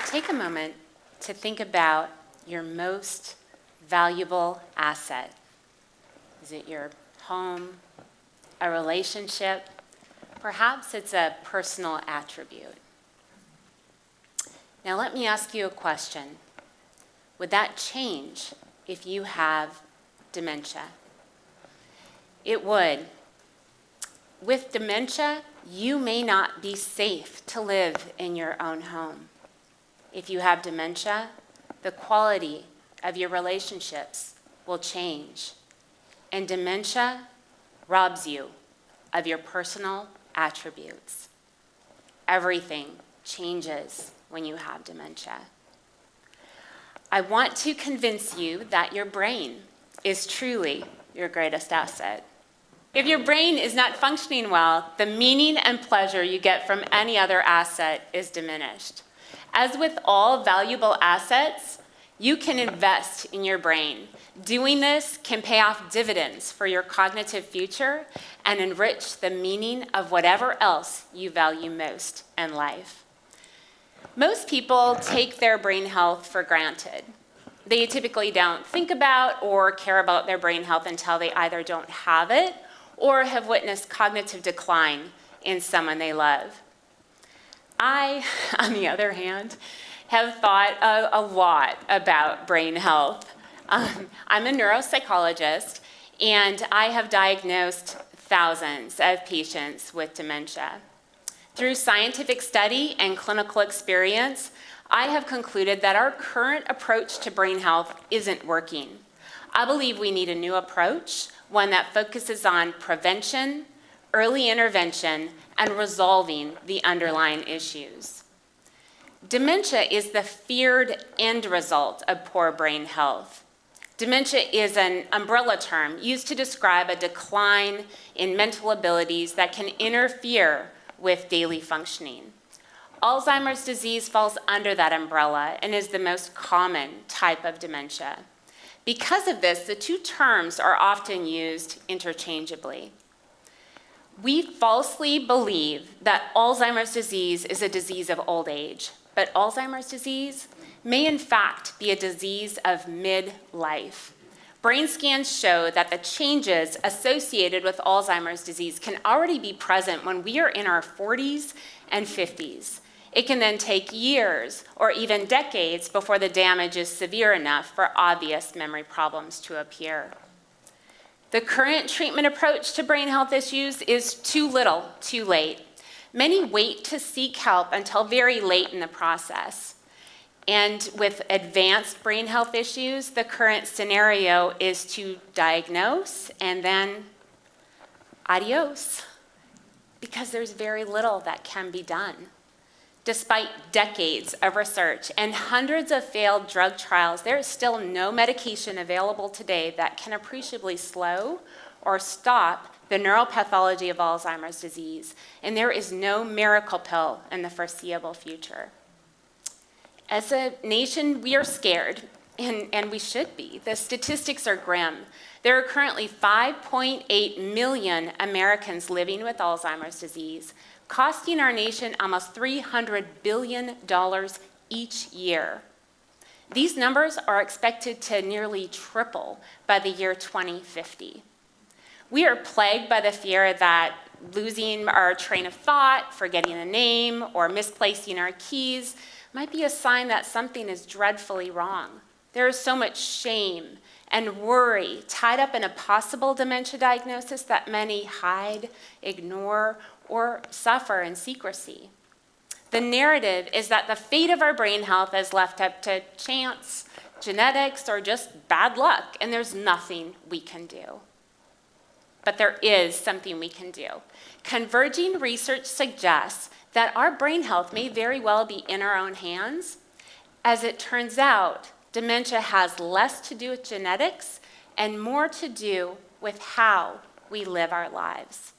Take a moment to think about your most valuable asset. Is it your home, a relationship? Perhaps it's a personal attribute. Now let me ask you a question. Would that change if you have dementia? It would. With dementia, you may not be safe to live in your own home. If you have dementia, the quality of your relationships will change. And dementia robs you of your personal attributes. Everything changes when you have dementia. I want to convince you that your brain is truly your greatest asset. If your brain is not functioning well, the meaning and pleasure you get from any other asset is diminished. As with all valuable assets, you can invest in your brain. Doing this can pay off dividends for your cognitive future and enrich the meaning of whatever else you value most in life. Most people take their brain health for granted. They typically don't think about or care about their brain health until they either don't have it or have witnessed cognitive decline in someone they love. I, on the other hand, have thought a lot about brain health. I'm a neuropsychologist, and I have diagnosed thousands of patients with dementia. Through scientific study and clinical experience, I have concluded that our current approach to brain health isn't working. I believe we need a new approach, one that focuses on prevention, early intervention, and resolving the underlying issues. Dementia is the feared end result of poor brain health. Dementia is an umbrella term used to describe a decline in mental abilities that can interfere with daily functioning. Alzheimer's disease falls under that umbrella and is the most common type of dementia. Because of this, the two terms are often used interchangeably. We falsely believe that Alzheimer's disease is a disease of old age, but Alzheimer's disease may in fact be a disease of midlife. Brain scans show that the changes associated with Alzheimer's disease can already be present when we are in our 40s and 50s. It can then take years or even decades before the damage is severe enough for obvious memory problems to appear. The current treatment approach to brain health issues is too little, too late. Many wait to seek help until very late in the process. And with advanced brain health issues, the current scenario is to diagnose and then adios, because there's very little that can be done. Despite decades of research and hundreds of failed drug trials, there is still no medication available today that can appreciably slow or stop the neuropathology of Alzheimer's disease, and there is no miracle pill in the foreseeable future. As a nation, we are scared, and we should be. The statistics are grim. There are currently 5.8 million Americans living with Alzheimer's disease, costing our nation almost $300 billion each year. These numbers are expected to nearly triple by the year 2050. We are plagued by the fear that losing our train of thought, forgetting a name, or misplacing our keys might be a sign that something is dreadfully wrong. There is so much shame and worry tied up in a possible dementia diagnosis that many hide, ignore, or suffer in secrecy. The narrative is that the fate of our brain health is left up to chance, genetics, or just bad luck, and there's nothing we can do. But there is something we can do. Converging research suggests that our brain health may very well be in our own hands. As it turns out, dementia has less to do with genetics and more to do with how we live our lives.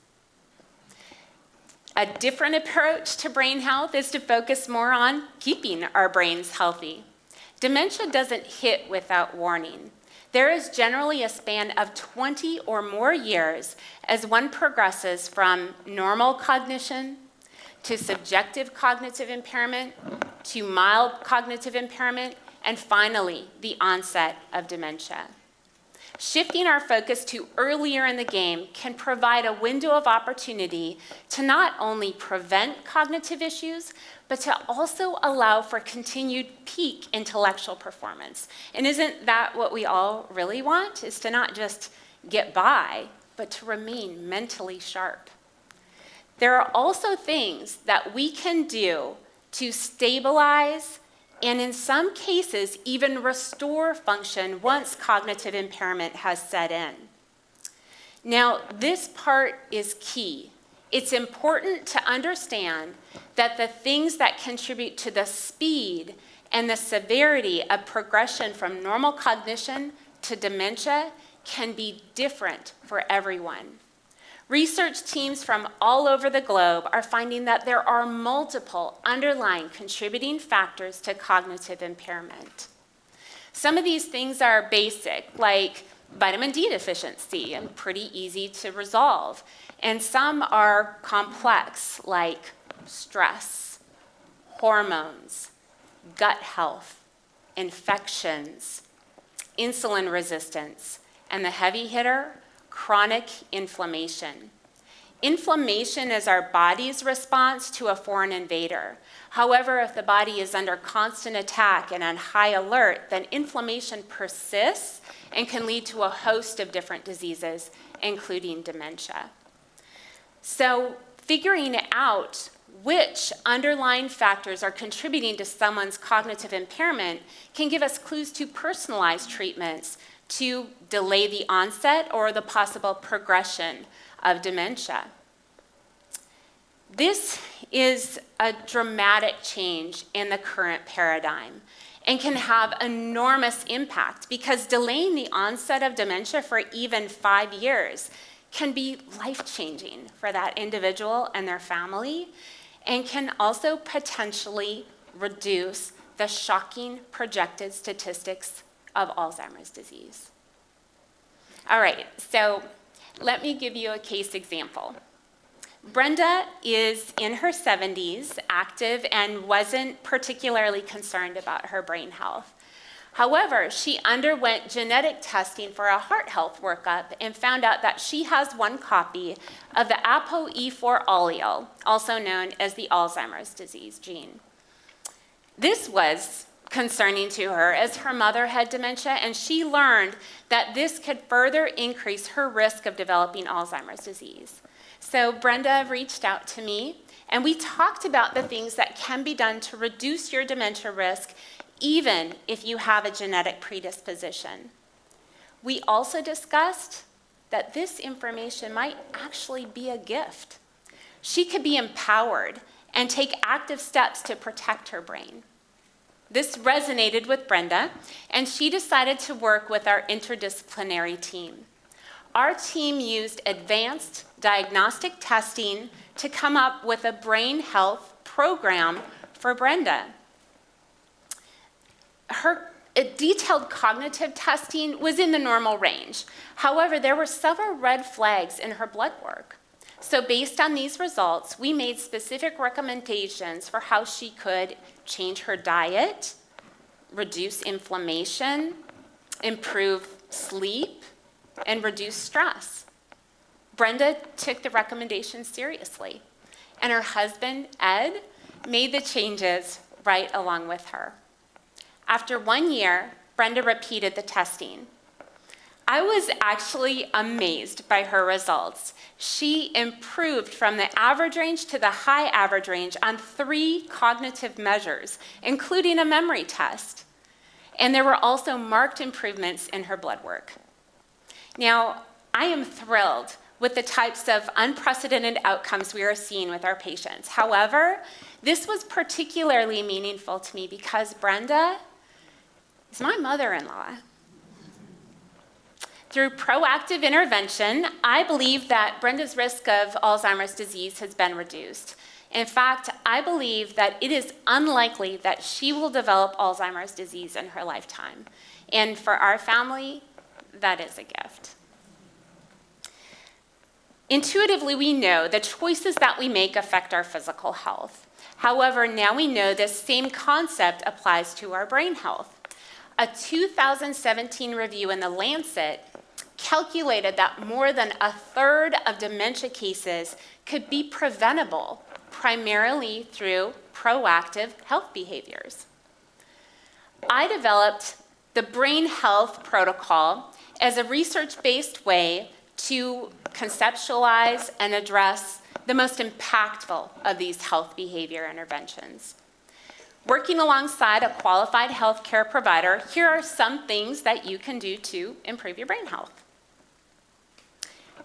A different approach to brain health is to focus more on keeping our brains healthy. Dementia doesn't hit without warning. There is generally a span of 20 or more years as one progresses from normal cognition to subjective cognitive impairment, to mild cognitive impairment, and finally, the onset of dementia. Shifting our focus to earlier in the game can provide a window of opportunity to not only prevent cognitive issues, but to also allow for continued peak intellectual performance. And isn't that what we all really want? Is to not just get by, but to remain mentally sharp. There are also things that we can do to stabilize and in some cases even restore function once cognitive impairment has set in. Now, this part is key. It's important to understand that the things that contribute to the speed and the severity of progression from normal cognition to dementia can be different for everyone. Research teams from all over the globe are finding that there are multiple underlying contributing factors to cognitive impairment. Some of these things are basic, like vitamin D deficiency, and pretty easy to resolve. And some are complex, like stress, hormones, gut health, infections, insulin resistance, and the heavy hitter, chronic inflammation. Inflammation is our body's response to a foreign invader. However, if the body is under constant attack and on high alert, then inflammation persists and can lead to a host of different diseases, including dementia. So, figuring out which underlying factors are contributing to someone's cognitive impairment can give us clues to personalized treatments to delay the onset or the possible progression of dementia. This is a dramatic change in the current paradigm and can have enormous impact because delaying the onset of dementia for even 5 years can be life-changing for that individual and their family, and can also potentially reduce the shocking projected statistics of Alzheimer's disease. All right, so let me give you a case example. Brenda is in her 70s, active, and wasn't particularly concerned about her brain health. However, she underwent genetic testing for a heart health workup and found out that she has one copy of the ApoE4 allele, also known as the Alzheimer's disease gene. This was concerning to her as her mother had dementia, and she learned that this could further increase her risk of developing Alzheimer's disease. So Brenda reached out to me, and we talked about the things that can be done to reduce your dementia risk, even if you have a genetic predisposition. We also discussed that this information might actually be a gift. She could be empowered and take active steps to protect her brain. This resonated with Brenda, and she decided to work with our interdisciplinary team. Our team used advanced diagnostic testing to come up with a brain health program for Brenda. Her detailed cognitive testing was in the normal range. However, there were several red flags in her blood work. So based on these results, we made specific recommendations for how she could change her diet, reduce inflammation, improve sleep, and reduce stress. Brenda took the recommendations seriously, and her husband, Ed, made the changes right along with her. After 1 year, Brenda repeated the testing. I was actually amazed by her results. She improved from the average range to the high average range on 3 cognitive measures, including a memory test. And there were also marked improvements in her blood work. Now, I am thrilled with the types of unprecedented outcomes we are seeing with our patients. However, this was particularly meaningful to me because Brenda is my mother-in-law. Through proactive intervention, I believe that Brenda's risk of Alzheimer's disease has been reduced. In fact, I believe that it is unlikely that she will develop Alzheimer's disease in her lifetime. And for our family, that is a gift. Intuitively, we know the choices that we make affect our physical health. However, now we know this same concept applies to our brain health. A 2017 review in The Lancet calculated that more than a third of dementia cases could be preventable, primarily through proactive health behaviors. I developed the Brain Health Protocol as a research-based way to conceptualize and address the most impactful of these health behavior interventions. Working alongside a qualified healthcare provider, here are some things that you can do to improve your brain health.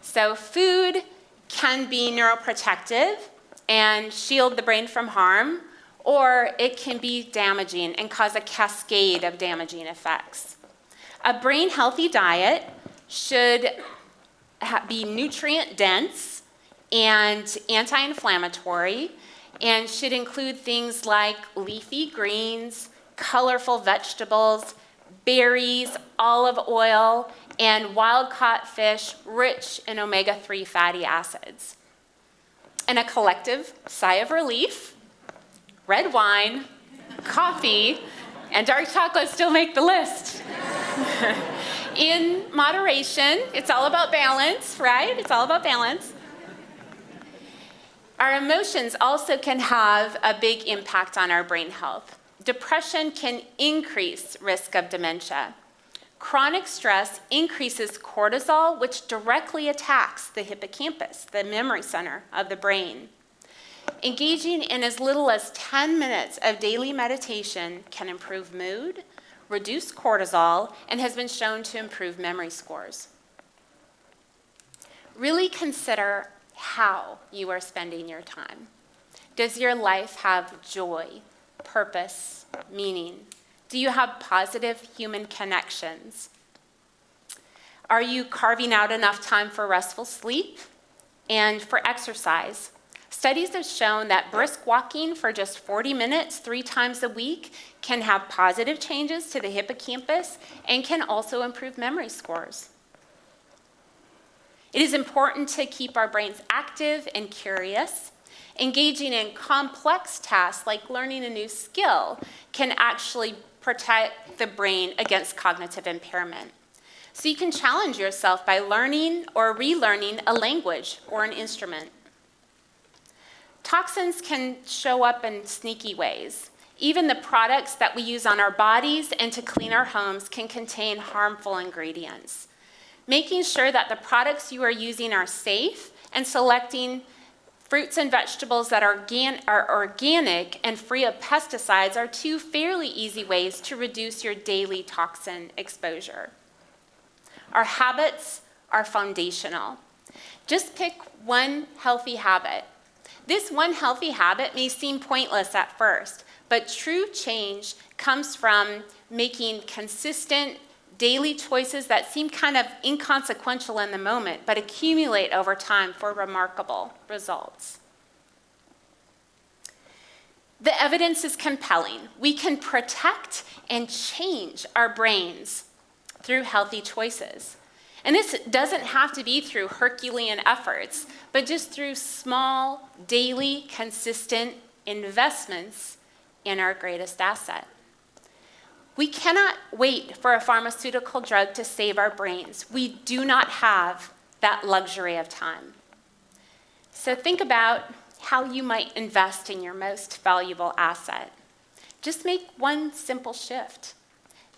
So food can be neuroprotective and shield the brain from harm, or it can be damaging and cause a cascade of damaging effects. A brain-healthy diet should be nutrient-dense and anti-inflammatory, and should include things like leafy greens, colorful vegetables, berries, olive oil, and wild-caught fish rich in omega-3 fatty acids. And a collective sigh of relief, red wine, coffee, and dark chocolate still make the list. In moderation, it's all about balance, right? It's all about balance. Our emotions also can have a big impact on our brain health. Depression can increase risk of dementia. Chronic stress increases cortisol, which directly attacks the hippocampus, the memory center of the brain. Engaging in as little as 10 minutes of daily meditation can improve mood, reduce cortisol, and has been shown to improve memory scores. Really consider how you are spending your time. Does your life have joy, purpose, meaning? Do you have positive human connections? Are you carving out enough time for restful sleep and for exercise? Studies have shown that brisk walking for just 40 minutes 3 times a week can have positive changes to the hippocampus and can also improve memory scores. It is important to keep our brains active and curious. Engaging in complex tasks like learning a new skill can actually protect the brain against cognitive impairment. So you can challenge yourself by learning or relearning a language or an instrument. Toxins can show up in sneaky ways. Even the products that we use on our bodies and to clean our homes can contain harmful ingredients. Making sure that the products you are using are safe and selecting fruits and vegetables that are organic and free of pesticides are 2 fairly easy ways to reduce your daily toxin exposure. Our habits are foundational. Just pick one healthy habit. This one healthy habit may seem pointless at first, but true change comes from making consistent daily choices that seem kind of inconsequential in the moment, but accumulate over time for remarkable results. The evidence is compelling. We can protect and change our brains through healthy choices. And this doesn't have to be through Herculean efforts, but just through small, daily, consistent investments in our greatest asset. We cannot wait for a pharmaceutical drug to save our brains. We do not have that luxury of time. So think about how you might invest in your most valuable asset. Just make one simple shift.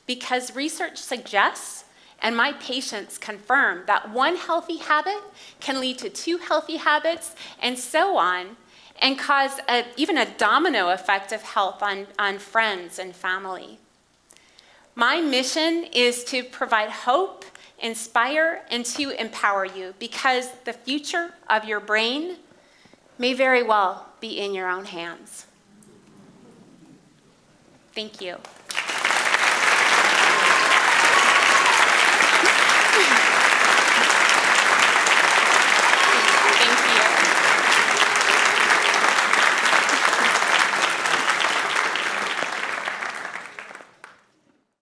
Because research suggests, and my patients confirm, that one healthy habit can lead to 2 healthy habits, and so on, and cause even a domino effect of health on friends and family. My mission is to provide hope, inspire, and to empower you, because the future of your brain may very well be in your own hands. Thank you.